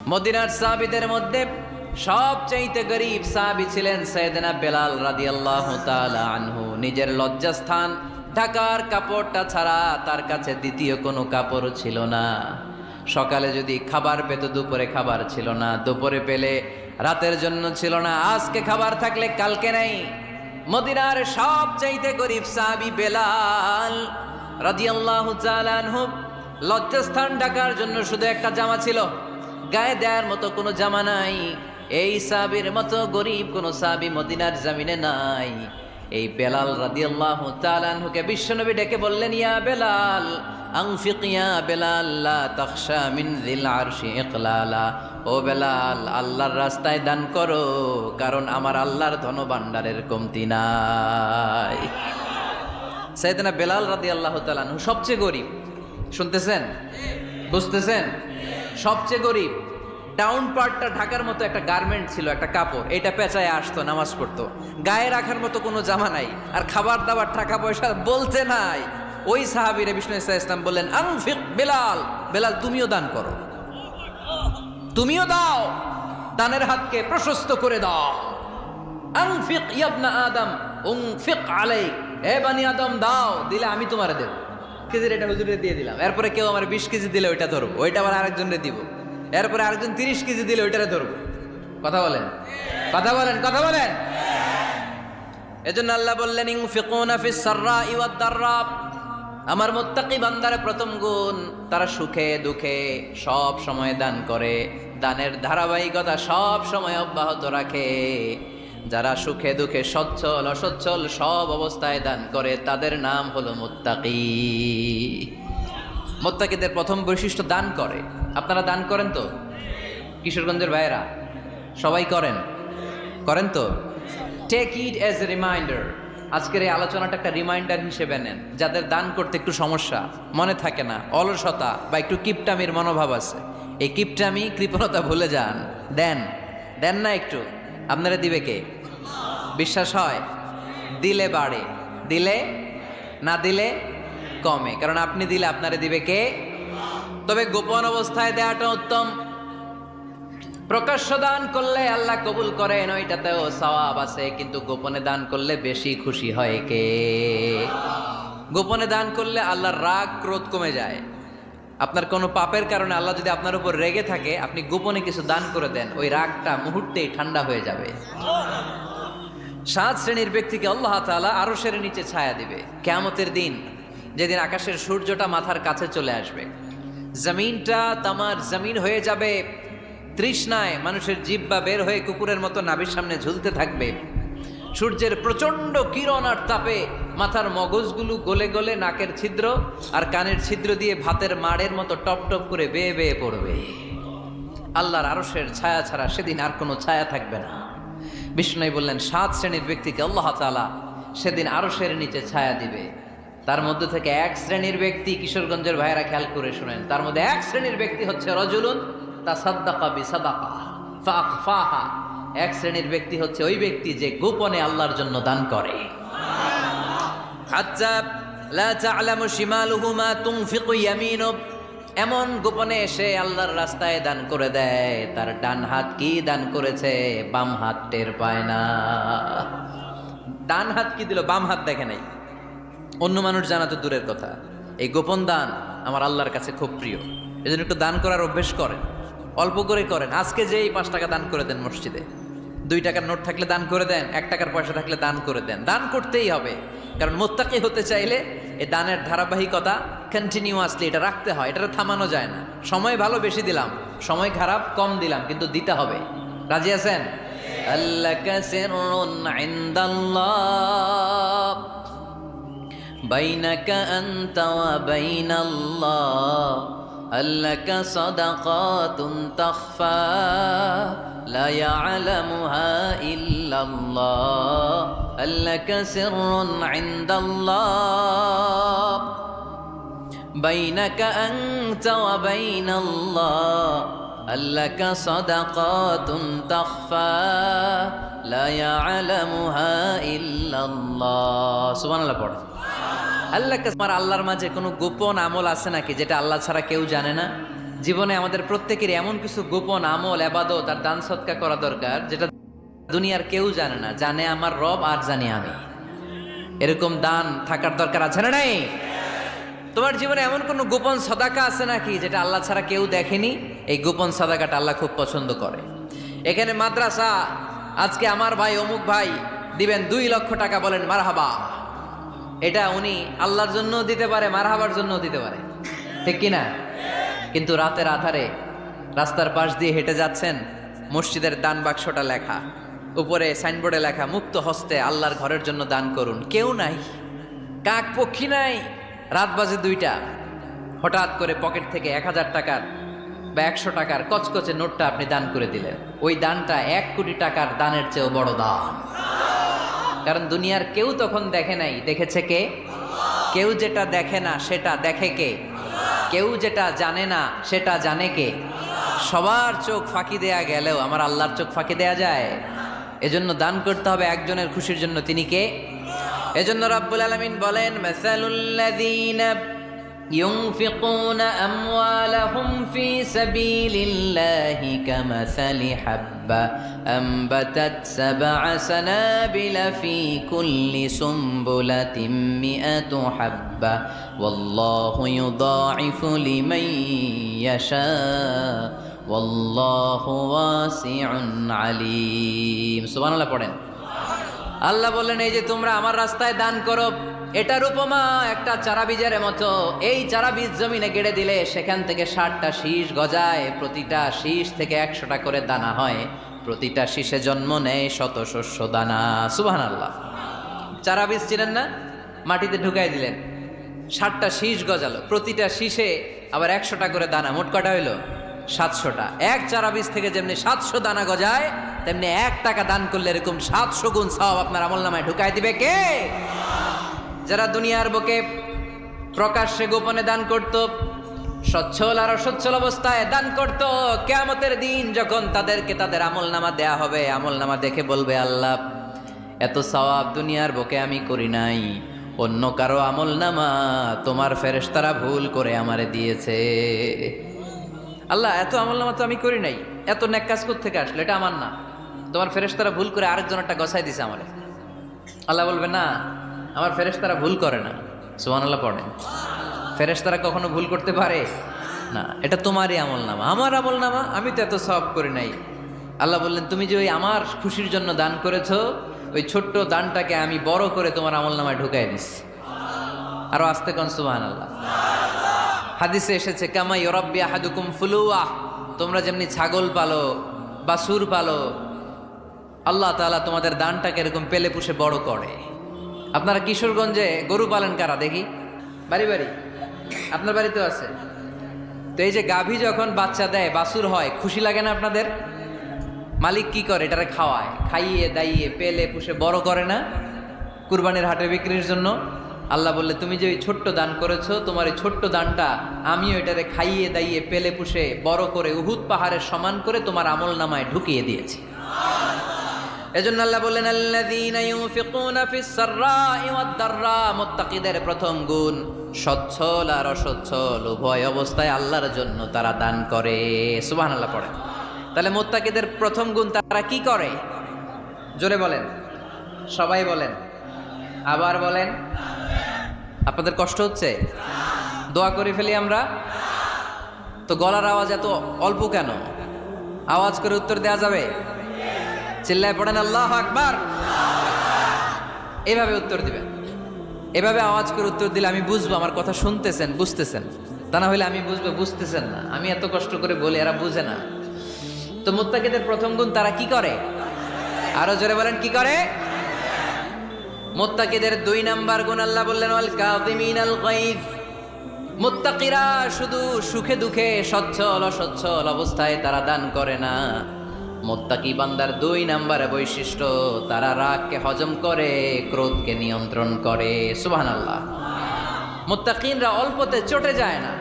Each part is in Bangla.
মদিনার সাহাবীদের মধ্যে সবচাইতে গরীব সাহাবী ছিলেন সাইয়েদনা বেলাল রাদিয়াল্লাহু তাআলা আনহু। নিজের লজ্জাস্থান ঢাকার কাপড়টা ছাড়া তার কাছে দ্বিতীয় কোনো কাপড় ছিল না। সকালে যদি খাবার পেত, দুপুরে খাবার ছিল না, দুপুরে পেলে রাতের জন্য ছিল না, আজকে খাবার থাকলে কালকে নেই। মদিনার সবচাইতে গরীব সাহাবী বেলাল রাদিয়াল্লাহু তাআলা আনহু, লজ্জাস্থান ঢাকার জন্য শুধু একটা জামা ছিল, গায়ে দেওয়ার মতো কোনো জামা নাই। এই সাহাবীর মতো গরিব কোনো সাহাবী মদিনার জমিনে নাই। এই বেলাল রাদিয়াল্লাহু তাআলা আনহুকে বিশ্বনবী ডেকে বললেন, ইয়া বেলাল আনফিক ইয়া বেলাল লা তাখশা মিন যিল আরশি ইকলালা। ও বেলাল, আল্লাহর রাস্তায় দান করো, কারণ আমার আল্লাহর ধনভাণ্ডারের কমতি নাই। সাইয়েদনা বেলাল রাদিয়াল্লাহু তাআলা আনহু সবচেয়ে গরিব। শুনতেছেন, বুঝতেছেন? সবচেয়ে গরিব। ডাউন পার্টটা ঢাকার মতো একটা গার্মেন্ট ছিল, একটা কাপড়, এটা পেঁচায় আসতো, নামাজ পড়তো। গায়ে রাখার মতো কোনো জামা নাই, আর খাবার দাবার টাকা পয়সা বলতে নাই। ওই সাহাবীরে বিষ্ণু ইসলাম বললেন, আনফিক বেলাল, বেলাল তুমিও দান করো, তুমিও দাও, দানের হাতকে প্রশস্ত করে দাও। আনফিক ইবনা আদম উনফিক আলাইক, এ বানি আদম দাও, দিলে আমি তোমারে দেব। কেজির এটা হুজুরে দিয়ে দিলাম, এরপরে কেউ আমার 20 কেজি দিলে ওইটা ধরবো, ওইটা আবার আরেকজনরে দিব, এরপরে আরেকজন 30 কেজি দিলে ওইটারে ধরবো। কথা বলেন, কথা বলেন, কথা বলেন। এজন্য আল্লাহ বললেন, ইনফিকুনা ফিস সাররাই ওয়াদ দাররা। আমার মুত্তাকি বান্দার প্রথম গুণ, তারা সুখে দুঃখে সব সময় দান করে, দানের ধারাবাহিকতা সব সময় অব্যাহত রাখে। যারা সুখে দুঃখে সচ্ছল অসচ্ছল সব অবস্থায় দান করে, তাদের নাম হলো মুত্তাকি। মুত্তাকিদের প্রথম বৈশিষ্ট্য দান করে। আপনারা দান করেন তো? কিশোরগঞ্জের ভাইয়েরা সবাই করেন, করেন তো? Take it as a reminder. আজকের এই আলোচনাটা একটা রিমাইন্ডার হিসেবে নেন। যাদের দান করতে একটু সমস্যা, মনে থাকে না, অলসতা বা একটু কিপটামির মনোভাব আছে, এই কিপটামি কৃপণতা ভুলে যান, দেন। দেন না একটু, আপনারা দিবে কে? বিশ্বাস হয়? দিলে বাড়ে, দিলে না দিলে কমে, কারণ আপনি দিলে আপনারে দিবে কে? তবে গোপন অবস্থায় দেওয়াটা উত্তম। প্রকাশ্য দান করলে আল্লাহ কবুল করেন, ওইটাতেও সওয়াব আছে, কিন্তু গোপনে দান করলে বেশি খুশি হয় কে? গোপনে দান করলে আল্লাহর রাগ ক্রোধ কমে যায়। আপনার কোনো পাপের কারণে আল্লাহ যদি আপনার উপর রেগে থাকে, আপনি গোপনে কিছু দান করে দেন, ওই রাগটা মুহূর্তেই ঠান্ডা হয়ে যাবে। 7 শ্রেণীর ব্যক্তিকে আল্লাহ তাআলা আরশের নিচে ছায়া দিবে কিয়ামতের দিন, যেদিন আকাশের সূর্যটা মাথার কাছে চলে আসবে, জমিনটা তামার জমিন হয়ে যাবে, তৃষ্ণায় মানুষের জিহ্বা বের হয়ে কুকুরের মতো নাভির সামনে ঝুলতে থাকবে। সূর্যের প্রচন্ড কিরণ আর তাপে মাথার মগজগুলো গলে গলে নাকের ছিদ্র আর কানের ছিদ্র দিয়ে ভাতের মাড়ের মতো টপ টপ করে বেয়ে বেয়ে পড়বে। আল্লাহর আরশের ছায়া ছাড়া সেদিন আর কোনো ছায়া থাকবে না। বিষ্ণু বললেন, 7 শ্রেণীর ব্যক্তিকে আল্লাহ তাআলা সেদিন আরশের নিচে ছায়া দিবে। তার মধ্যে থেকে 1 শ্রেণীর ব্যক্তি, কিশোরগঞ্জের ভাইয়েরা খেয়াল করে শুনেন, তার মধ্যে 1 শ্রেণীর ব্যক্তি হচ্ছে রজুলুন তাসাদ্দাকা বিসাদাকা ফাআখফাহা। 1 শ্রেণীর ব্যক্তি হচ্ছে ওই ব্যক্তি যে গোপনে আল্লাহর জন্য দান করে। হাত্তা লা তা'লামু শিমালুহু মা তুনফিকু ইয়ামিনু। এমন গোপনে এসে আল্লাহর রাস্তায় দান করে দেয়, তার ডান হাত কি দান করেছে বাম হাত টের পায় না। ডান হাত কি দিল, বাম হাত দেখে নাই। অন্য মানুষ জানা তো দূরের কথা, এই গোপন দান আমার আল্লাহর কাছে খুব প্রিয়। এজন্য একটু দান করার অভ্যেস করেন, অল্প করে করেন। আজকে যে এই 5 টাকা দান করে দেন মসজিদে, 2 টাকার নোট থাকলে দান করে দেন, 1 টাকার পয়সা থাকলে দান করে দেন। দান করতেই হবে, কারণ মুত্তাকি হতে চাইলে এই দানের ধারাবাহিকতা কন্টিনিউয়াসলি এটা রাখতে হয়, এটা থামানো যায় না। সময় ভালো বেশি দিলাম, সময় খারাপ কম দিলাম, কিন্তু দিতে হবে। রাজি আছেন? আল্লাকা সিররুন ইনদাল্লাহ বাইনাকা আনতা ওয়া বাইনাল্লাহ, আল্লাকা সাদাকাতুন তাখফা লা ইয়ালামুহা ইল্লাল্লাহ, আল্লাকা সিররুন ইনদাল্লাহ বাইনাকা আনতা ওয়া বাইনাল্লাহ, আল্লাকা সাদাকাতুন তাখফা লা ইয়ালামুহা ইল্লাল্লাহ। সুবহানাল্লাহ পড়ে। আল্লাহর মাঝে কোনো গোপন আমল আছে নাকি যেটা আল্লাহ ছাড়া কেউ জানে না? জীবনে আমাদের প্রত্যেকের এমন কিছু গোপন আমল ইবাদত আর দান সদকা করা দরকার যেটা দুনিয়ার কেউ জানে না, জানে আমার রব আর জানি আমি। এরকম দান থাকার দরকার আছে না নাই? তোমার জীবনে এমন কোন গোপন সদাকা আছে নাকি যেটা আল্লাহ ছাড়া কেউ দেখেনি? এই গোপন সদাকাটা আল্লাহ খুব পছন্দ করে। এখানে মাদ্রাসা, আজকে আমার ভাই অমুক ভাই দিবেন 2 লক্ষ টাকা, বলেন মারহাবা। এটা উনি আল্লাহর জন্য দিতে পারে, মারহাবার জন্য দিতে পারে, ঠিক কিনা? কিন্তু রাতের আধারে রাস্তার পাশ দিয়ে হেঁটে যাচ্ছেন, মসজিদের দান বাক্সটা লেখা, উপরে সাইনবোর্ডে লেখা মুক্ত হস্তে আল্লাহর ঘরের জন্য দান করুন। কেউ নাই, কাক পক্ষী নাই, রাত বাজে 2টা, হঠাৎ করে পকেট থেকে 1000 টাকার বা 100 টাকার কচকচে নোটটা আপনি দান করে দিলেন। ওই দানটা 1 কোটি টাকার দানের চেয়েও বড় দান। কারণ দুনিয়ার কেউ তখন দেখে নাই, দেখেছে কে? কেউ যেটা দেখে না সেটা দেখে কে? কেউ যেটা জানে না সেটা জানে কে? সবার চোখ ফাঁকি দেয়া গেলেও আমার আল্লাহর চোখ ফাঁকি দেয়া যায়? এজন্য দান করতে হবে একজনের খুশির জন্য, তিনি কে? এজন্য রাব্বুল আলামিন বলেন, মাসালুল্লাযীনা ينفقون أموالهم في سبيل الله كمثل حبة أنبتت 7 سنابل في كل سنبلة 100 حبة والله يضاعف لمن يشاء والله واسع عليم। সুবহান আল্লাহ পড়েন। আল্লাহ বললেন, এই যে তোমরা আমার রাস্তায় দান করো, এটার উপমা একটা চারা বীজের মতো। এই চারা বীজ জমিনে গেড়ে দিলে সেখান থেকে 60টা শীষ গজায়, প্রতিটা শীষ থেকে 100টা করে দানা হয়, প্রতিটা শীষে জন্ম নেয় শত শস্য দানা। সুবহানাল্লাহ। চারা বীজ ছিলেন না, মাটিতে ঢুকাই দিলেন, 60টা শীষ গজালো, প্রতিটা শীষে আবার 100টা করে দানা, মোট কটা হইল? 700টা। এক চারা বীজ থেকে যেমনি 700 দানা গজায়, তেমনি 1 টাকা দান করলে এরকম 700 গুণ সওয়াব আপনার আমলনামায় ঢুকাই দিবে কে? যারা দুনিয়ার বুকে প্রকাশ্যে গোপনে দান করত, সচ্ছল আর অসচ্ছল অবস্থায় দান করত, কিয়ামতের দিন যখন তাদেরকে তাদের আমলনামা দেয়া হবে, আমলনামা দেখে বলবে, আল্লাহ এত সওয়াব দুনিয়ার বুকে আমি করি নাই, অন্য কারো আমলনামা তোমার ফেরেশতারা ভুল করে আমারে দিয়েছে। আল্লাহ এত আমলনামা তো আমি করি নাই, এত নেক কাজ কোত্থেকে আসলো? এটা আমার না, তোমার ফেরেশতারা ভুল করে আরেকজনেরটা গছাই দিছে আমারে। আল্লাহ বলবে, না, আমার ফেরেশতারা ভুল করে না। সুবহানাল্লাহ পড়েন। ফেরেশতারা কখনো ভুল করতে পারে না, এটা তোমারই আমলনামা, আমার আমলনামা, আমি তো এত সওয়াব করি নাই। আল্লাহ বললেন, তুমি যে ওই আমার খুশির জন্য দান করেছো, ওই ছোট্ট দানটাকে আমি বড় করে তোমার আমলনামায় ঢুকাই দিচ্ছি। আরো আস্তে কোন সুবহানাল্লাহ। হাদিসে এসেছে, কামা ইউরাব্বি আহাদুকুম ফুলুয়া, তোমরা যেমনি ছাগল পালো, বাছুর পালো, আল্লাহ তাআলা তোমাদের দানটাকে এরকম পেলে পুষে বড় করে। আপনারা কিশোরগঞ্জে গরু পালেন কারা দেখি? বাড়ি বাড়ি, আপনার বাড়িতেও আছে তো। এই যে গাভী যখন বাচ্চা দেয়, বাছুর হয়, খুশি লাগে না আপনাদের? মালিক কি করে? এটারে খাওয়ায়, খাইয়ে দাইয়ে পেলে পুষে বড় করে না? কুরবানির হাটে বিক্রির জন্য। আল্লাহ বললে, তুমি যে ওই ছোট্ট দান করেছো, তোমার এই ছোট্ট দানটা আমিও এটারে খাইয়ে দাইয়ে পেলে পুষে বড় করে উহুদ পাহাড়ের সমান করে তোমার আমলনামায় ঢুকিয়ে দিয়েছি। এজন্য আল্লাহ বললেন, আল্লাযীনা ইউনফিকুনা ফিস সাররাই ওয়াদ দাররা, মুত্তাকিদের প্রথম গুণ সচ্ছল আর অসচ্ছল উভয় অবস্থায় আল্লাহর জন্য তারা দান করে। সুবহানাল্লাহ পড়েন। তাহলে মুত্তাকিদের প্রথম গুণ তারা কি করে? জোরে বলেন, সবাই বলেন, আবার বলেন। আপনাদের কষ্ট হচ্ছে? দোয়া করে ফেলি আমরা তো। গলার আওয়াজ এত অল্প কেন? আওয়াজ করে উত্তর দেওয়া যাবে? চিল্লায় পড়েন আল্লাহু আকবার। এভাবে উত্তর দিবেন, এভাবে আওয়াজ করে উত্তর দিলে আমি বুঝবো আমার কথা শুনতেছেন, বুঝতেছেন। তা না হলে আমি বুঝবো বুঝতেছেন না, আমি এত কষ্ট করে বলি, এরা বুঝে না। তো মুত্তাকিদের প্রথম গুণ তারা কি করে? আরো জোরে বলেন, কি করে? মুত্তাকিদের 2 নাম্বার গুণ আল্লাহ বললেন, ওয়াল কাযিমিনাল গায়জ। মুত্তাকিরা শুধু সুখে দুঃখে সচ্ছল অসচ্ছল অবস্থায় তারা দান করে না। মুত্তাকি বান্দার 2 নাম্বার বৈশিষ্ট্য, তারা রাগকে হজম করে, ক্রোধকে নিয়ন্ত্রণ করে। সুবহানাল্লাহ। মুত্তাকিনরা অল্পতে চটে যায় না,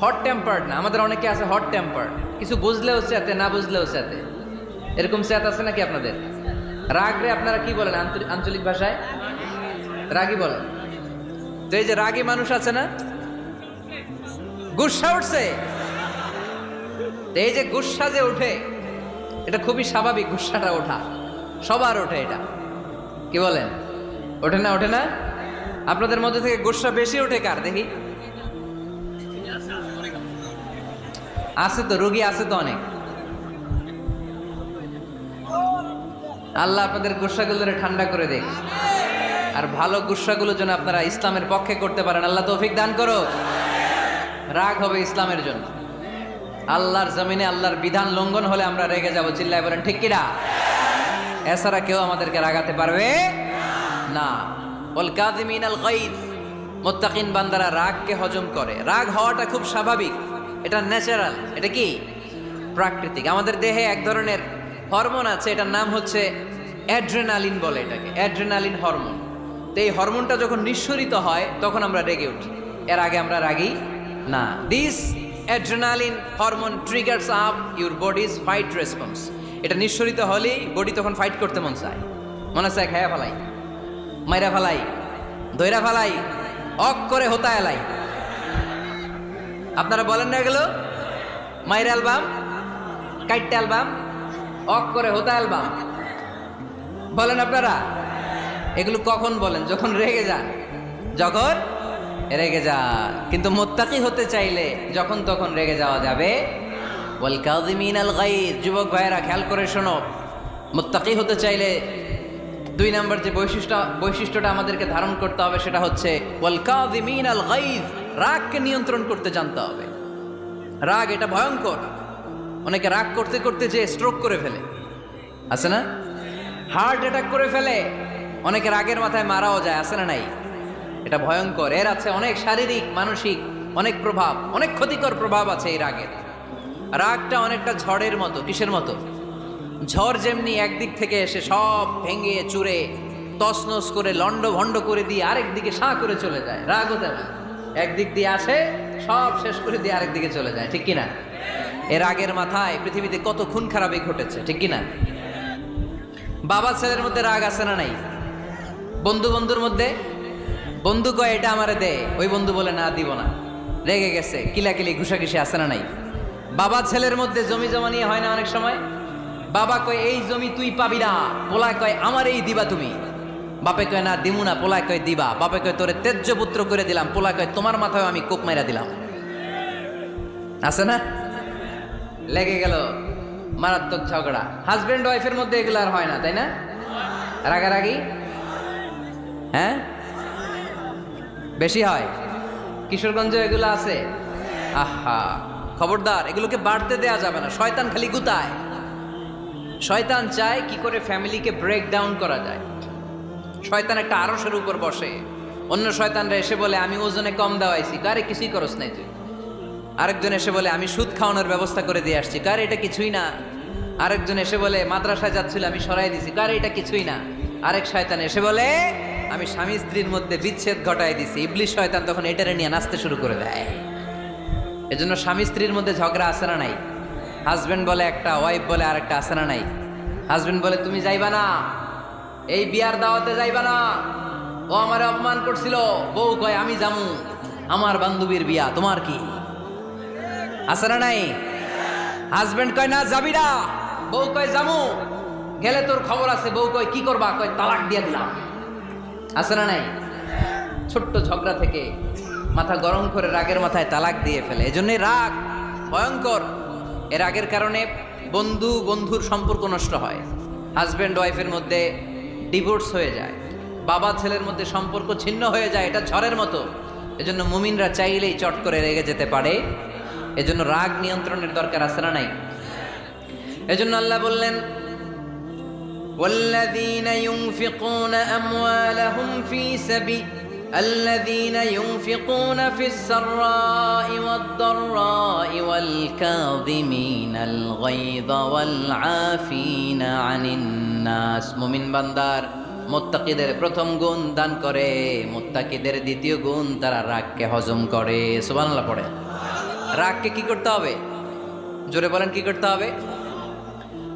হট টেম্পার্ড না। আমাদের অনেকে আছে হট টেম্পার্ড, কিছু বুঝলেও চেতে, না বুঝলেও চেতে। এরকম চেত আছে নাকি আপনাদের? রাগরে আপনারা কি বলেন আঞ্চলিক ভাষায়? রাগী বলেন। তো এই যে রাগী মানুষ আছে না, গুসা উঠছে, তো এই যে গুসা যে ওঠে, এটা খুবই স্বাভাবিক। গুসাটা ওঠা সবার ওঠে, এটা কি বলেন? ওঠে না? ওঠে না? আপনাদের মধ্যে থেকে গুসা বেশি ওঠে কার দেখি? আছে তো, রোগী আছে তো অনেক। আল্লাহ আপনাদের গুসাগুলোরে ঠান্ডা করে দেখ, আর ভালো গুসাগুলো যেন আপনারা ইসলামের পক্ষে করতে পারেন। আল্লাহ তৌফিক দান করো। রাগ হবে ইসলামের জন্য। আল্লাহর জমিনে আল্লাহর বিধান লঙ্ঘন হলে আমরা রেগে যাব। চিল্লায় বলেন ঠিক কিনা? এছাড়া কেউ আমাদেরকে রাগাতে পারবে না। ওয়াল কাযিমিনাল গায়জ, মুত্তাকিন বান্দারা রাগকে হজম করে। রাগ হওয়াটা খুব স্বাভাবিক, এটা ন্যাচারাল, এটা কি প্রাকৃতিক। আমাদের দেহে এক ধরনের হরমোন আছে, এটার নাম হচ্ছে অ্যাড্রেনালিন বলে এটাকে, অ্যাড্রেনালিন হরমোন। তো এই হরমোনটা যখন নিঃসরিত হয় তখন আমরা রেগে উঠি, এর আগে আমরা রাগি না। This adrenaline hormone triggers up your bodies fight response. এটা নিঃসরিত হলেই বডি তখন ফাইট করতে মন চায়, মনে চায় খায়া ফেলাই, মাইরা ফেলাই, দইরা ফেলাই, অক করে হোতা এলাই। আপনারা বলেন না এগুলো? মাইরা অ্যালবাম, কাইটটা অ্যালবাম, অক করে হোতা অ্যালবাম বলেন আপনারা? এগুলো কখন বলেন? যখন রেগে যান, যখন রেগে যান। কিন্তু মুত্তাকি হতে চাইলে যখন তখন রেগে যাওয়া যাবে। ওয়াল কাযিমিনাল গায়জ, যুবক ভাইয়েরা খেয়াল করে শোনো, মুত্তাকি হতে চাইলে 2 নম্বর যে বৈশিষ্ট্যটা আমাদেরকে ধারণ করতে হবে সেটা হচ্ছে ওয়াল কাযিমিনাল গায়জ, রাগকে নিয়ন্ত্রণ করতে জানতে হবে। রাগ এটা ভয়ঙ্কর। অনেকে রাগ করতে করতে যে স্ট্রোক করে ফেলে, আছে না? হার্ট অ্যাটাক করে ফেলে। অনেকে রাগের মাথায় মারাও যায়, আছে না নাই? এটা ভয়ঙ্কর। এর আছে অনেক শারীরিক, মানসিক অনেক প্রভাব, অনেক ক্ষতিকর প্রভাব আছে এই রাগের। রাগটা অনেকটা ঝড়ের মতো। কিসের মতো? ঝড় যেমনি একদিক থেকে এসে সব ভেঙে চুরে তছনছ করে লন্ড ভন্ড করে দিয়ে আরেক দিকে সাঁ করে চলে যায়, রাগও তেমন একদিক দিয়ে আসে সব শেষ করে দিয়ে আরেক দিকে চলে যায়, ঠিক কিনা? এর আগের মাথায় পৃথিবীতে কত খুন খারাপি ঘটেছে, ঠিক কিনা? বাবা ছেলের মধ্যে রাগ আছে না নাই? বন্ধু বন্ধুর মধ্যে, বন্ধু কয় এটা আমারে দে, ওই বন্ধু বলে না দিব না, রেগে গেছে, কিলাকিলি ঘুষাঘুষি আছে না নাই? বাবা ছেলের মধ্যে জমি জমা নিয়ে হয় না অনেক সময়? বাবা কয় এই জমি তুই পাবি না, পোলায় কয় আমার এই দিবা তুমি। বাপে কয় না দিমু না, পোলায় কয় দিবা। বাপে কয় তোরে তেজ্য পুত্র করে দিলাম, পোলায় কয় তোমার মাথায় আমি কোপ মাইরা দিলাম। আছে না? লেগে গেল, মারাত্মক ঝগড়া। হাজবেন্ড ওয়াইফের মধ্যে এগুলো আর হয় না, তাই না? রাগারাগি হ্যাঁ বেশি হয়। কিশোরগঞ্জে এগুলো আছে। আহা, খবরদার, এগুলোকে বাড়তে দেয়া যাবে না। শয়তান খালি গুতায়। শয়তান চায় কি করে ফ্যামিলিকে ব্রেক ডাউন করা যায়। শয়তান একটা আরশের উপর বসে, অন্য শয়তানরা এসে বলে আমি ওজনে কম দেওয়াইছি, কারে কিছুই করস নাই তুই। আরেকজন এসে বলে আমি সুদ খাওয়ানোর ব্যবস্থা করে দিয়ে আসছি, কারে এটা কিছুই না। আরেকজন এসে বলে মাদ্রাসায় যাচ্ছিল আমি সরাই দিছি, কারে এটা কিছুই না। আরেক শয়তান এসে বলে আমি স্বামী স্ত্রীর মধ্যে বিচ্ছেদ ঘটাই দিছি। ইবলিশ শয়তান তখন এটারে নিয়ে নাচতে শুরু করে দেয়। এজন্য স্বামী স্ত্রীর মধ্যে ঝগড়া আছে না নাই? হাজবেন্ড বলে একটা, ওয়াইফ বলে আরেকটা, আছে না নাই? হাজবেন্ড বলে তুমি যাইবা না, এই বিয়ার দাওয়াতে যাইবা না, ও আমারে অপমান করছিল। বউ কয় আমি যামু, আমার বান্ধবীর বিয়া, তোমার কি? আছে না নাই? হাজবেন্ড কয় না যাবি না, বউ কয় যামু, গেলে তোর খবর আছে। বউ কয় কি করবা? কয় তালাক দিয়ে দিলাম। আছে না নাই? ছোট্ট ঝগড়া থেকে মাথা গরম করে রাগের মাথায় তালাক দিয়ে ফেলে। এজন্যই রাগ ভয়ঙ্কর। এর রাগের কারণে বন্ধু বন্ধুর সম্পর্ক নষ্ট হয়, হাজব্যান্ড ওয়াইফের মধ্যে ডিভোর্স হয়ে যায়, বাবা ছেলের মধ্যে সম্পর্ক ছিন্ন হয়ে যায়। এটা ঝড়ের মতো। এজন্য মুমিনরা চাইলেই চট করে রেগে যেতে পারে। এজন্য রাগ নিয়ন্ত্রণের দরকার আছে না নাই? এজন্য আল্লাহ বললেন والذين ينفقون أموالهم في سبيل الذين ينفقون في السراء والضراء والكاظمين الغيظ والعافين عن الناس। মুমিন বান্দার মুত্তাকিদের প্রথম গুণ দান করে, মুত্তাকিদের দ্বিতীয় গুণ তারা রাগকে হজম করে। সুবহানাল্লাহ পড়ে। রাগকে কি করতে হবে? জোরে বলেন কি করতে হবে?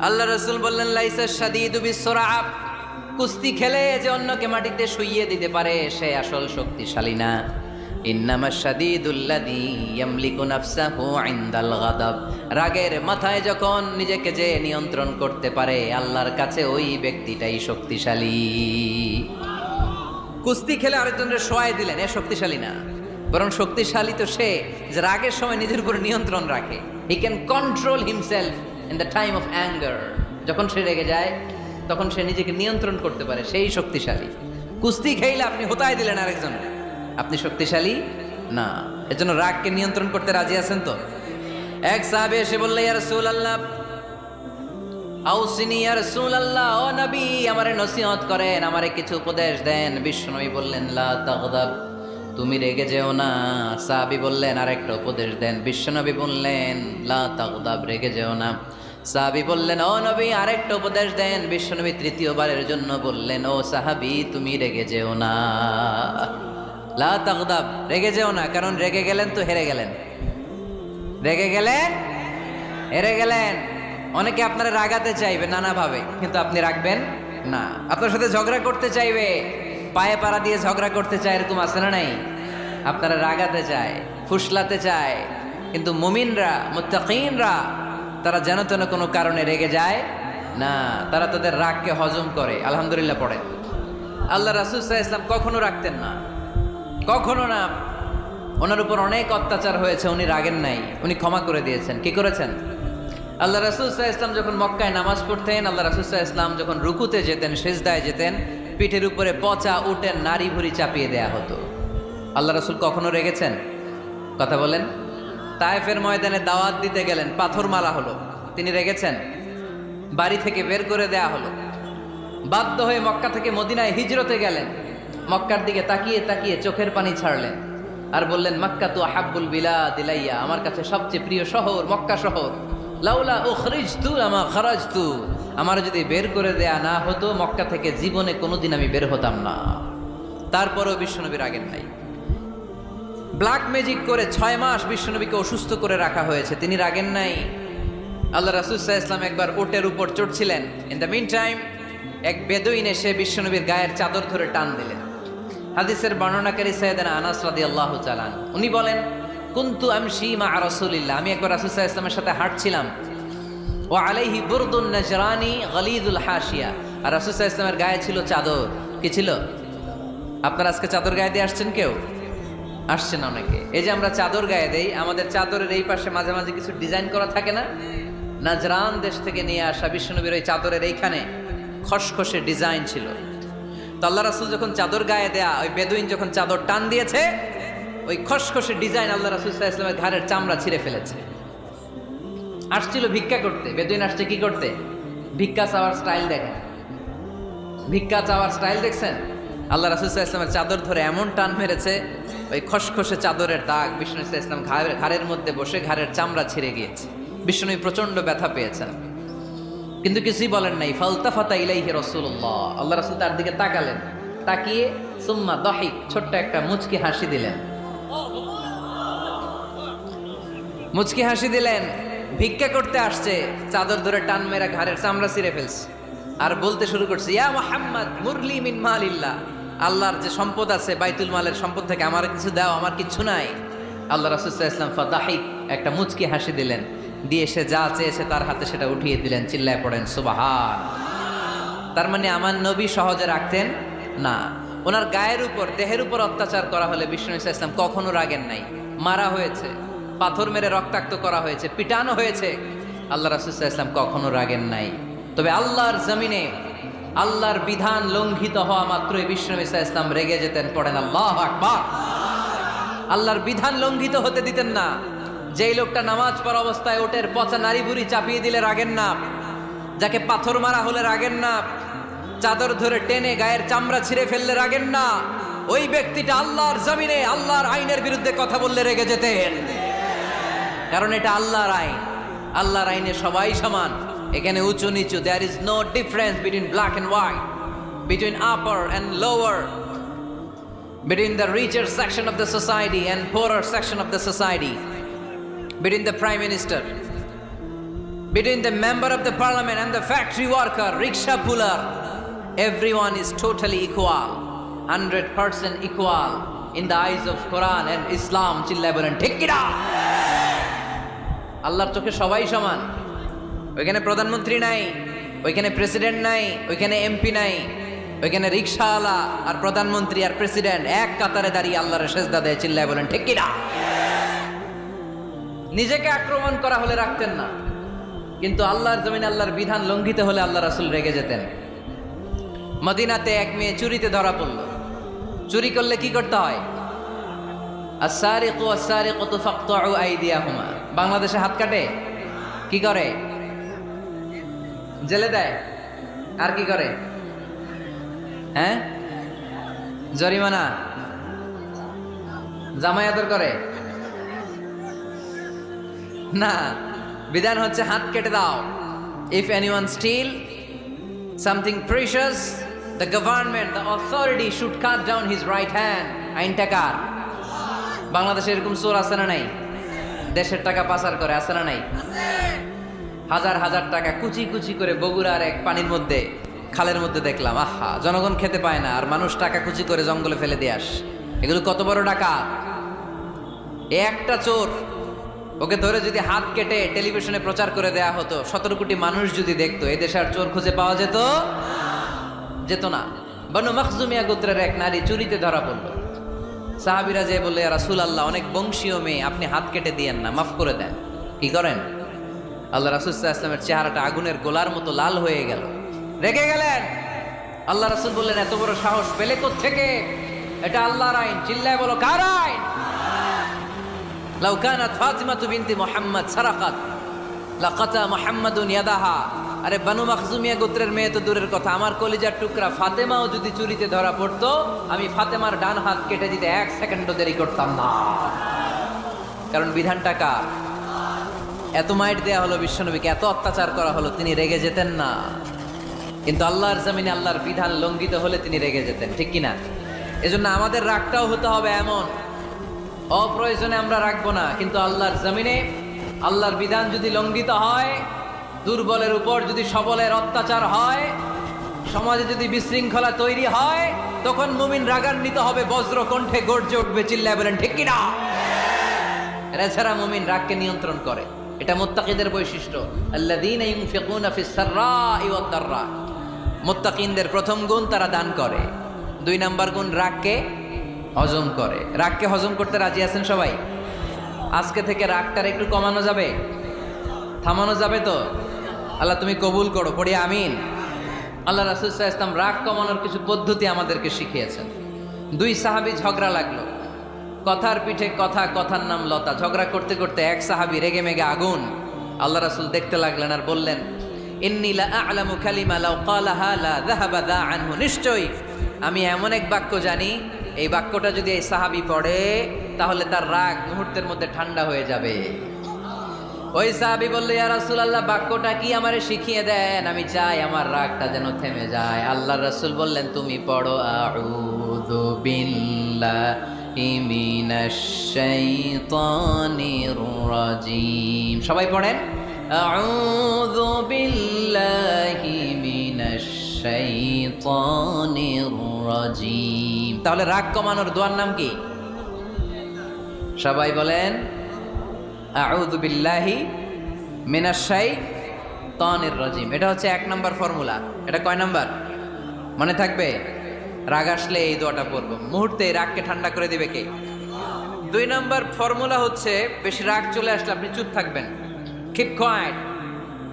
আল্লাহ রাসূল বললেন লাইসা শাদীদু বিসসুরা, কুস্তি খেলে যে অন্যকে মাটিতে শুইয়ে দিতে পারে সে আসল শক্তিশালী না। ইন্নামা শাদীদুল্লাযী ইয়ামলিকু নাফসাহু ইনদাল গাদাব। রাগের মাথায় যখন নিজেকে যে নিয়ন্ত্রণ করতে পারে, আল্লাহর কাছে ওই ব্যক্তিটাই শক্তিশালী। কুস্তি খেলে আরেকজনের শোয়াই দিলেন, এ শক্তিশালী না, বরং শক্তিশালী তো সে যে রাগের সময় নিজের উপর নিয়ন্ত্রণ রাখে। He can control himself in the time of anger. যখন সে রেগে যায় তখন সে নিজেকে নিয়ন্ত্রণ করতে পারে, সেই শক্তিশালী। কুস্তি খেলে আপনি হোতায় দিলেন আরেকজন, আপনি শক্তিশালী না। এজন্য রাগকে নিয়ন্ত্রণ করতে রাজি আছেন তো? এক সাহাবী এসে বলল, ইয়া রাসূলুল্লাহ আউসিনি ইয়া রাসূলুল্লাহ, ও নবী আমারে নসিহত করেন, আমারে কিছু উপদেশ দেন। বিশ্বনবী বললেন, লা তাগদাব, তুমি রেগে যেও না। সাহাবী বললেন, আরেকটা উপদেশ দেন। বিশ্বনবী বললেন, লা তাগদাব, রেগে যেও না। সাহাবী বললেন, ও নবী আরেকটা উপদেশ দেন। বিশ্বনবী তৃতীয়বারের জন্য বললেন, ও সাহাবী তুমি রেগে যেও না, লা তাগদাব, রেগে যেও না। কারণ রেগে গেলেন তো হেরে গেলেন, রেগে গেলেন হেরে গেলেন। অনেকে আপনারা রাগাতে চাইবে নানাভাবে, কিন্তু আপনি রাখবেন না। আপনার সাথে ঝগড়া করতে চাইবে, পায়ে পাড়া দিয়ে ঝগড়া করতে চায়, এরকম আছে না নাই? আপনারা রাগাতে চায়, ফুসলাতে চায়, কিন্তু মুমিনরা, মুত্তাকিনরা তারা যেন তেন কোনো কারণে রেগে যায় না, তারা তাদের রাগকে হজম করে। আলহামদুলিল্লাহ পড়ে। আল্লাহ রাসূল সাল্লাল্লাহু আলাইহি ওয়াসাল্লাম কখনো রাখতেন না, কখনো না। ওনার উপর অনেক অত্যাচার হয়েছে, উনি রাগেন নাই, উনি ক্ষমা করে দিয়েছেন। কি করেছেন? আল্লাহ রাসূল সাল্লাল্লাহু আলাইহি ওয়াসাল্লাম যখন মক্কায় নামাজ পড়তেন, আল্লাহ রাসূল সাল্লাল্লাহু আলাইহি ওয়াসাল্লাম যখন রুকুতে যেতেন, সিজদায় যেতেন, পিঠের উপরে পচা উটের নাড়ি ভুঁড়ি চাপিয়ে দেয়া হতো। আল্লাহ রাসূল কখনো রেগেছেন? কথা বলেন। তায়েফের ময়দানে দাওয়াত দিতে গেলেন, পাথর মারা হলো, তিনি রেগেছেন? বাড়ি থেকে বের করে দেয়া হলো, বাধ্য হয়ে মক্কা থেকে মদিনায় হিজরতে গেলেন। মক্কার দিকে তাকিয়ে তাকিয়ে চোখের পানি ছাড়লেন আর বললেন, মক্কা তু আহাব্বুল বিলাদ ইলাইয়া, আমার কাছে সবচেয়ে প্রিয় শহর মক্কা শহর। লাউলা উখরিজতু লামা খারাজতু, আমার যদি বের করে দেয়া না হতো মক্কা থেকে জীবনে কোনোদিন আমি বের হতাম না। তারপরেও বিশ্বনবী রাগেন নাই। ব্ল্যাক ম্যাজিক করে 6 মাস বিশ্বনবীকে অসুস্থ করে রাখা হয়েছে, তিনি রাগেন নাই। আল্লাহ রাসূল সাল্লাল্লাহু আলাইহি ওয়াসাল্লাম একবার উটের উপর চড়ছিলেন। ইন দ্য মিন টাইম এক বেদুইন এসে বিশ্বনবীর গায়ের চাদর ধরে টান দিলেন। হাদিসের বর্ণনাকারী সাইয়েদনা আনাস রাদিয়াল্লাহু তাআলা আনহু, উনি বলেন, কুনতু আমশি মা রাসূলিল্লাহ, আমি একবার রাসূল সাল্লাল্লাহু আলাইহি ওয়াসাল্লামের সাথে হাঁটছিলাম। ওয়া আলাইহি বুরদুন নাজরানি গলিযুল হাশিয়া, আর রাসূল সাল্লাল্লাহু আলাইহি ওয়াসাল্লামের গায়ে ছিল চাদর। কি ছিল? আপনারা আজকে চাদর গায়ে দিয়ে আসছেন? কেউ আসছে না অনেকে। এই যে আমরা চাদর গায়ে দেই, আমাদের চাদরের এই পাশে মাঝে মাঝে কিছু ডিজাইন করা থাকে না? নাজরান দেশ থেকে নিয়ে আসা বিশ্বনবীর ওই চাদরের এইখানে খসখসে ডিজাইন ছিল। তো আল্লাহ রাসূল যখন চাদর গায়ে দেয়া, ওই বেদুইন যখন চাদর টান দিয়েছে, ওই খসখসে ডিজাইন আল্লাহ রাসূল সাল্লাল্লাহু আলাইহি ওয়াসাল্লামের ঘাড়ের চামড়া ছিঁড়ে ফেলেছে। আসছিল ভিক্ষা করতে, বেদুইন আসছে কি করতে? ভিক্ষা চাওয়ার স্টাইল দেখেন, ভিক্ষা চাওয়ার স্টাইল দেখছেন? আল্লাহ রাসূল সাল্লাল্লাহু আলাইহি ওয়াসাল্লামের চাদর ধরে এমন টান মেরেছে, ওই খসখসে চাদরের দাগ বিশ্বনবী সাল্লাল্লাহু আলাইহি ওয়াসাল্লাম ঘাড়ের মধ্যে বসে ঘাড়ের চামড়া ছিঁড়ে গিয়েছে। বিশ্বনবী প্রচন্ড ব্যথা পেয়েছেন, কিন্তু কিছুই বলেন নাই। ফালতাফাতা ইলাইহি রাসূলুল্লাহ, আল্লাহ রাসূল তার দিকে তাকালেন, তাকিয়ে সুম্মা দাহিক, ছোট্ট একটা মুচকি হাসি দিলেন। মুচকি হাসি দিলেন। ভিক্ষা করতে আসছে, চাদর ধরে টান মেরা ঘাড়ের চামড়া ছিঁড়ে ফেলছে, আর বলতে শুরু করছে, ইয়া মুহাম্মদ মুরলি মিন মালিল্লাহ, আল্লাহর যে সম্পদ আছে বাইতুল মালের সম্পদ থেকে আমার কিছু দাও, আমার কিছু নাই। আল্লাহ রাসূল সাল্লাল্লাহু আলাইহি ওয়াসাল্লাম ফাদাহিক, একটা মুচকি হাসি দিলেন, দিয়ে সে যা চেয়েছে তার হাতে সেটা উঠিয়ে দিলেন। চিল্লায় পড়েন সুবহান। তার মানে আমার নবী সহজে রাখতেন না। ওনার গায়ের উপর, দেহের উপর অত্যাচার করা হলে বিশ্বনবী সাল্লাল্লাহু আলাইহি ওয়াসাল্লাম কখনো রাগেন নাই। মারা হয়েছে, পাথর মেরে রক্তাক্ত করা হয়েছে, পিটানো হয়েছে, আল্লাহ রাসূল সাল্লাল্লাহু আলাইহি ওয়াসাল্লাম কখনো রাগেন নাই। তবে আল্লাহর জমিনে আল্লাহর বিধান লঙ্ঘিত হওয়া মাত্রই বিশ্বনবী সাল্লাল্লাহু আলাইহি ওয়াসাল্লাম রেগে যেতেন। পড়েন আল্লাহু আকবার। আল্লাহর বিধান লঙ্ঘিত হতে দিতেন না। যেই লোকটা নামাজ পড়া অবস্থায় ওটের পচা নাড়ি ভুঁড়ি চাপিয়ে দিলে রাগেন না, যাকে পাথর মারা হলে রাগেন না, চাদর ধরে টেনে গায়ের চামড়া ছিঁড়ে ফেললে রাগেন না, ওই ব্যক্তিটা আল্লাহর জমিনে আল্লাহর আইনের বিরুদ্ধে কথা বললে রেগে যেতেন। কারণ এটা আল্লাহর আইন, আল্লাহর আইনে সবাই সমান, এখানে উঁচু নিচু, there is no difference between black and white, between upper and lower, between the richer section of the society and poorer section of the society, between the prime minister, between the member of the parliament and the factory worker, rickshaw puller, everyone is totally equal, 100% equal in the eyes of Quran and Islam. চিল্লায় বলেন ঠিক কিনা? আল্লাহর চোখে সবাই সমান। ওইখানে প্রধানমন্ত্রী নাই, ওইখানে প্রেসিডেন্ট নাই, ওইখানে এমপি নাই, ওইখানে রিক্সাওয়ালা আর প্রধানমন্ত্রী আর প্রেসিডেন্ট এক কাতারে দাঁড়িয়ে আল্লাহর সেজদা দেয়। চিল্লায় বলেন ঠিক কিনা? নিজেকে আক্রমণ করা হলে রাখতেন না, কিন্তু আল্লাহর জমিনে আল্লাহর বিধান লঙ্ঘিত হলে আল্লাহ রাসূল রেগে যেতেন। মদিনাতে এক মেয়ে চুরিতে ধরা পড়ল। চুরি করলে কি করতে হয়? আস-সারিকু ওয়াস-সারিকাতু ফাকতাউ আইদিয়াহুমা। বাংলাদেশে হাত কাটে, কি করে? জেলে দেয়। আর কি করে? হ্যাঁ, জরিমানা, জামাই আদর করে না। বিধান হচ্ছে হাত কেটে দাও। If anyone steal something precious, the government, the authority should cut down his right hand. আইনটা কার? বাংলাদেশে এরকম চোর আছে না নাই? দেশের টাকা পাচার করে, আছে না নাই? হাজার হাজার টাকা কুচি কুচি করে বগুড়ার এক পানির মধ্যে, খালের মধ্যে দেখলাম। আহা, জনগণ খেতে পায় না আর মানুষ টাকা কুচি করে জঙ্গলে ফেলে দিয়ে আস। এগুলো কত বড় টাকা! একটা চোর, ওকে ধরে যদি হাত কেটে টেলিভিশনে প্রচার করে দেয়া হতো, 17 কোটি মানুষ যদি দেখতো, এই দেশে আর চোর খুঁজে পাওয়া যেত না। বনু মখজুমিয়া গোত্রের এক নারী চুরিতে ধরা পড়ল। সাহাবীরা যে বললে, ইয়া রাসূলুল্লাহ, অনেক বংশীয় মেয়ে, আপনি হাত কেটে দিয়েন না, মাফ করে দেন। কি করেন? আল্লাহ রাসূল সাল্লাল্লাহু আলাইহি ওয়াসাল্লামের চেহারাটা আগুনের গোলার মতো লাল হয়ে গেল। রেগে গেলেন। আল্লাহ রাসূল বললেন, এত বড় সাহস পেলে কোত্থেকে? এটা আল্লাহর আইন। চিল্লায় বলো, কার আইন? লাউ কানাত ফাতিমাতু বিনতি মুহাম্মদ সারাকাত লাকাতা মুহাম্মাদুন ইয়াদাহা। আরে বনু মখজুমিয়া গোত্রের মেয়ে তো দূরের কথা, আমার কলিজার টুকরা ফাতেমাও যদি চুরিতে ধরা পড়তো, আমি ফাতেমার ডান হাত কেটে দিতে 1 সেকেন্ডও দেরি করতাম না। কারণ বিধানটা কার? এত মাইট দেয়া হলো বিশ্বনবীকে, এত অত্যাচার করা হলো, তিনি রেগে যেতেন না। কিন্তু আল্লাহর জমিনে আল্লাহর বিধান লঙ্ঘিত হলে তিনি রেগে যেতেন। ঠিক কিনা? এজন্য আমাদের রাগটাও হতে হবে এমন, অপ্রয়োজনে আমরা রাখবো না, কিন্তু আল্লাহর জমিনে আল্লাহর বিধান যদি লঙ্ঘিত হয়, দুর্বলের উপর যদি সবলের অত্যাচার হয়, সমাজে যদি বিশৃঙ্খলা তৈরি হয়, তখন মুমিন রাগান্বিত হবে, বজ্র কণ্ঠে গর্জে উঠবে। চিল্লায় বলেন ঠিক কিনা? এছাড়া মুমিন রাগকে নিয়ন্ত্রণ করে। এটা মুত্তাকিদের বৈশিষ্ট্য। আল্লাযীনা ইউনফিকুনা ফিস সাররাই ওয়াদ দাররা। মুত্তাকিনদের প্রথম গুণ, তারা দান করে। 2 নাম্বার গুণ, রাগকে হজম করে। রাগকে হজম করতে রাজি আছেন সবাই? আজকে থেকে রাগটার একটু কমানো যাবে, থামানো যাবে তো? আল্লাহ তুমি কবুল করো, পড়ি আমিন। আল্লাহ রাসূল সাল্লাল্লাহু আলাইহি ওয়াসাল্লাম রাগ কমানোর কিছু পদ্ধতি আমাদেরকে শিখিয়েছেন। 2 সাহাবী ঝগড়া লাগলো, কথার পিঠে কথা, কথার নাম লতা। ঝগড়া করতে করতে এক সাহাবী রেগে মেগে আগুন। আল্লাহ রাসূল দেখতে লাগলেন আর বললেন, ইন্নী লা আ'লামু কালিমা লাউ ক্বালাহা লা যাহাবা দা আনহু। নিশ্চয়ই আমি এমন এক বাক্য জানি, এই বাক্যটা যদি এই সাহাবী পড়ে, তাহলে তার রাগ মুহূর্তের মধ্যে ঠান্ডা হয়ে যাবে। ওই সাহাবী বলল, ইয়া রাসূলুল্লাহ, বাক্যটা কি আমারে শিখিয়ে দেন, আমি চাই আমার রাগটা যেন থেমে যায়। আল্লাহর রাসূল বললেন, তুমি পড়ো আউযু বিল্লাহি মিনাশ শাইতানির রাজীম। সবাই পড়েন, আউযু বিল্লাহি মিনাশ শাইতানির রাজীম। তাহলে রাগ কমানোর দোয়ার নাম কি? সবাই বলেন, আউযু বিল্লাহি মিনাশ শাইতানির রাজীম। এটা হচ্ছে 1 নাম্বার ফর্মুলা। এটা কয় নাম্বার? মনে থাকবে? রাগ আসলে এই দোয়াটা পড়বো, মুহূর্তে রাগকে ঠান্ডা করে দিবে কে? 2 নাম্বার ফর্মুলা হচ্ছে, বেশি রাগ চলে আসলে আপনি চুপ থাকবেন। Keep quiet,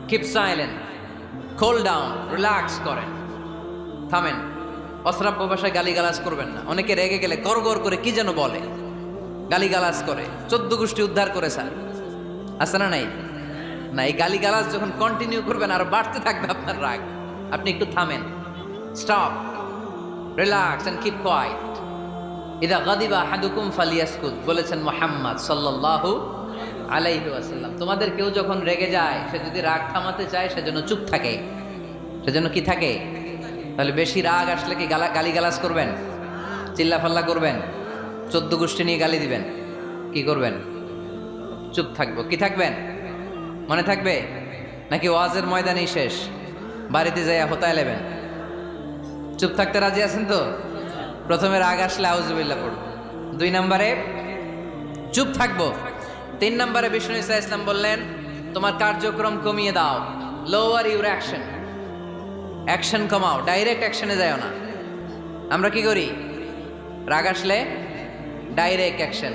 keep silent, cool down, relax করেন, থামেন। অশ্রাব্য ভাষায় গালিগালাজ করবেন না। অনেকে রেগে গেলে গড়গড় করে কি যেন বলে, গালিগালাজ করে, 14 গোষ্ঠী উদ্ধার করে স্যার, আছে না নাই? না, এই গালিগালাজ যখন কন্টিনিউ করবেন আর বাড়তে থাকবে আপনার রাগ। আপনি একটু থামেন, stop, relax and keep quiet. ইদা গাদিবা আহাদুকুম ফালিয়াসকুত, বলেছেন মুহাম্মদ সাল্লাল্লাহু আলাইহি ওয়াসাল্লাম। তোমাদের কেউ যখন রেগে যায়, সে যদি রাগ থামাতে চায়, সেজন্য চুপ থাকে। সেজন্য কি থাকে? তাহলে বেশি রাগ আসলে কি গালিগালাজ করবেন, চিল্লাফাল্লা করবেন, 14 গোষ্ঠী নিয়ে গালি দিবেন? কি করবেন? চুপ থাকবো। কি থাকবেন? মনে থাকবে? নাকি ওয়াজের ময়দানেই শেষ, বাড়িতে যাইয়া হোতায় নেবেন? চুপ থাকতে রাজি আছেন তো? প্রথমে রাগ আসলে আউযুবিল্লাহ পড়ব, 2 নম্বরে চুপ থাকবো। 3 নম্বরে বিষ্ণু ঈসা ইসলাম বললেন তোমার কার্যক্রম কমিয়ে দাও, লোয়ার ইউর অ্যাকশন, অ্যাকশন কমাও, ডাইরেক্ট অ্যাকশনে যাও না। আমরা কি করি? রাগ আসলে ডাইরেক্ট অ্যাকশন,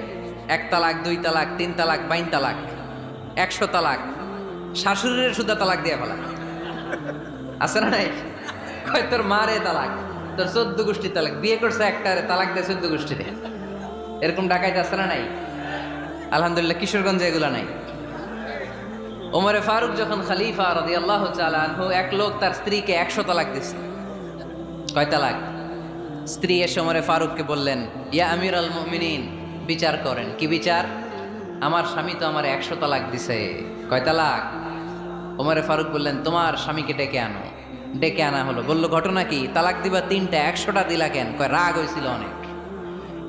1 তালাক 2 তালাক 3 তালাক 5 তালাক 100 তালাক, শাশুড়ির সুদ্ধা তালাক দিয়ে ফেলা আছে না নাই? কয় তোর মারে তালাক, তোর 14 গোষ্ঠী তালাক, বিয়ে করছে একটারে তালাক দিয়ে 14 গোষ্ঠীতে, এরকম ডাকাইতে আছে না নাই? আলহামদুলিল্লাহ কিশোরগঞ্জে এগুলা নাই। ওমরে ফারুক যখন খলিফা রাদিয়াল্লাহু তাআলা আনহু, এক লোক তার স্ত্রীকে 100 তালাক দিছে। কয় তালাক? স্ত্রী এসে ওমরে ফারুককে বললেন, ইয়া আমিরুল মুমিনিন, বিচার করেন। কি বিচার? আমার স্বামী তো আমার 100 তালাক দিছে। কয় তালাক? ওমরে ফারুক বললেন, তোমার স্বামীকে ডেকে আনো। ডেকে আনা হলো। বলল, ঘটনা কি? তালাক দিবা 3টা, 100টা দিলা কেন? কয় রাগ হয়েছিল অনেক,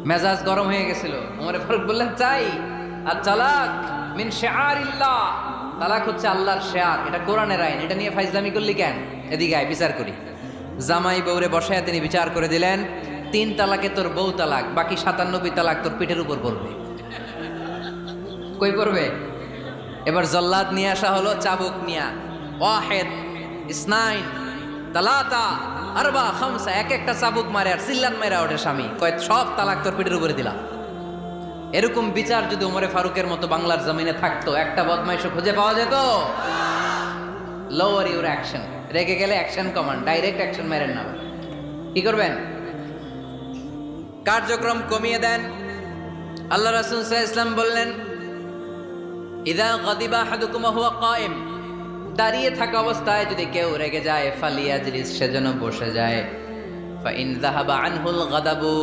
মেজাজ গরম হয়ে গেছিল। ওমরে ফারুক বললেন, চাই। আর তালাক মিন শিআরিল্লাহ, তালাক হচ্ছে আল্লাহর শিআর, এটা কোরআনের আইন, এটা নিয়ে ফাইজলামি করলি কেন? এদিকে আয়, বিচার করি। জামাই বউরে বসায় তিনি বিচার করে দিলেন, 3 তালাকে তোর বউ তালাক, বাকি 97 তালাক তোর পিঠের উপর পড়বে। কই পড়বে? এবার জল্লাদ নিয়ে আসা হলো, চাবুক নিয়া, ওয়াহিদ ইসনাইন তালাতা আরবা খামসা, এক একটা চাবুক মারে আর চিল্লান মেরা ওঠে স্বামী। কয় সব তালাক তোর পিঠের উপরে দিলাম। এরকম বিচার যদি ওমরে ফারুকের মতো বাংলার জমিনে থাকতো, একটা বদমাইশও খুঁজে পাওয়া যেত? লোয়ার ইউর অ্যাকশন, রেগে গেলে অ্যাকশন কমান, ডাইরেক্ট অ্যাকশন মেরেন না। কি করবেন? কার্যক্রম কমিয়ে দেন। আল্লাহ রাসূল সাল্লাল্লাহু আলাইহি ওয়াসাল্লাম বললেন, ইযা গাদিবা আহাদুকুম ওয়া হুয়া কায়েম, দাঁড়িয়ে থাকা অবস্থায় যদি কেউ রেগে যায়, ফালিয়াজলিস, সেজন্য বসে যায়। ফা ইন যাহাবা আনহুল গাদাবু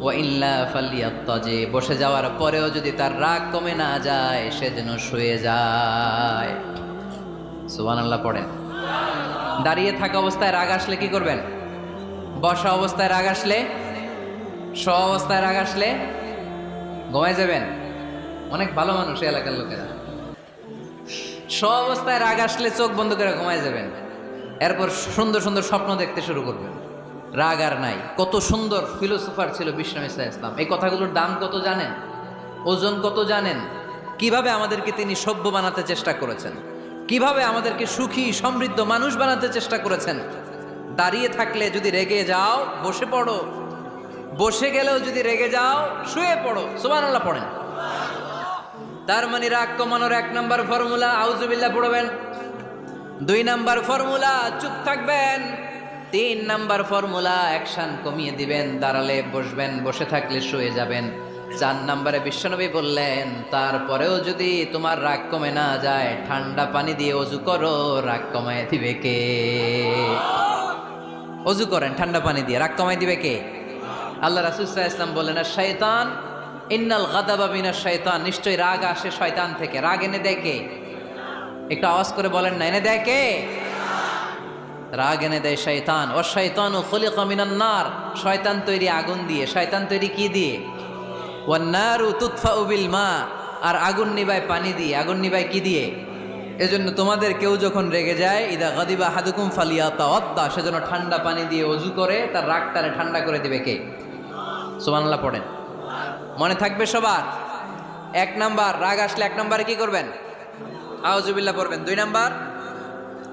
ওয়া ইল্লা ফালিয়াত্তাজি, বসে যাওয়ার পরেও যদি তার রাগ কমে না যায়, সেজন্য শুয়ে যায়। সুবহানাল্লাহ পড়েন। দাঁড়িয়ে থাকা অবস্থায় রাগ আসলে কি করবেন? বসা অবস্থায় রাগ আসলে, শোয়া অবস্থায় রাগ আসলে ঘুমায় যাবেন। অনেক ভালো মানুষ এই এলাকার লোকেরা। শোয়া অবস্থায় রাগ আসলে চোখ বন্ধ করে ঘুমায় যাবেন। এরপর সুন্দর সুন্দর স্বপ্ন দেখতে শুরু করবেন। রাগ আর নাই। কত সুন্দর ফিলোসোফার ছিল বিষ্ণু ঈসা ইসলাম। এই কথাগুলোর দাম কত জানেন? ওজন কত জানেন? কিভাবে আমাদেরকে তিনি সভ্য বানাতে চেষ্টা করেছেন, কিভাবে আমাদেরকে সুখী সমৃদ্ধ মানুষ বানাতে চেষ্টা করেছেন। দাঁড়িয়ে থাকলে যদি রেগে যাও, বসে পড়ো। বসে গেলেও যদি রেগে যাও, শুয়ে পড়ো। সুবহানাল্লাহ পড়েন। তার মানে রাগ কমানোর 1 নাম্বার ফর্মুলা আউযুবিল্লাহ পড়বেন, 2 নাম্বার ফর্মুলা চুপ থাকবেন, 3 নাম্বার ফর্মুলা অ্যাকশন কমিয়ে দিবেন, দাঁড়ালে বসবেন, বসে থাকলে শুয়ে যাবেন। 4 নাম্বারে বিশ্বনবী বললেন, তারপরেও যদি তোমার রাগ কমে না যায়, ঠান্ডা পানি দিয়ে ওযু করো, রাগ কমায় দিবে কে? ওযু করেন ঠান্ডা পানি দিয়ে, রাগ কমায় দিবে কে? আল্লাহ রাসূল সাল্লাল্লাহু আলাইহি ওয়াসাল্লাম বললেন, শয়তান ইন্নাল গাদাবা মিনাশ শয়তান, নিশ্চয়ই রাগ আসে শয়তান থেকে। রাগ এনে দেয় কে? একটু আওয়াজ করে বলেন না, এনে দেয় কে? রাগ এনে দেয় শয়তান। ও শয়তানু খুলিকা মিনান নার, শয়তান তৈরি আগুন দিয়ে। শয়তান তৈরি কি দিয়ে? ওয়ান নারু তুতফাউ বিল মা, আর আগুন নিবায় পানি দিয়ে। আগুন নিবায় কি দিয়ে? এজন্য তোমাদের কেউ যখন রেগে যায়, ইদা গাদিবা আহাদুকুম ফালিয়াতাওয়াদ্দা, সেজন্য ঠান্ডা পানি দিয়ে ওযু করে তার রাগটারে ঠান্ডা করে দিবে কে? সুবহানাল্লাহ পড়েন। মনে থাকবে সবার? 1 নাম্বার, রাগ আসলে 1 নাম্বারে কি করবেন? আউযুবিল্লাহ পড়বেন। 2 নাম্বার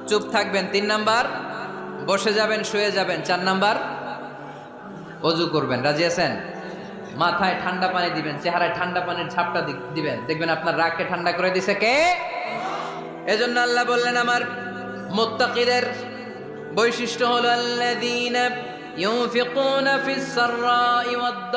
চুপ থাকবেন। 3 নাম্বার বসে যাবেন, শুয়ে যাবেন। 4 নাম্বার ওযু করবেন। রাজি আছেন? মাথায় ঠান্ডা পানি দিবেন, চেহারায় ঠান্ডা পানির ঝাপটা দিবেন, দেখবেন আপনার রাগকে ঠান্ডা করে দিছে কে? এজন্য আল্লাহ বললেন, আমার মুত্তাকিদের বৈশিষ্ট্য হলো আল্লাযীনা ইউনফিকুনা ফিস সাররাই ওয়াদ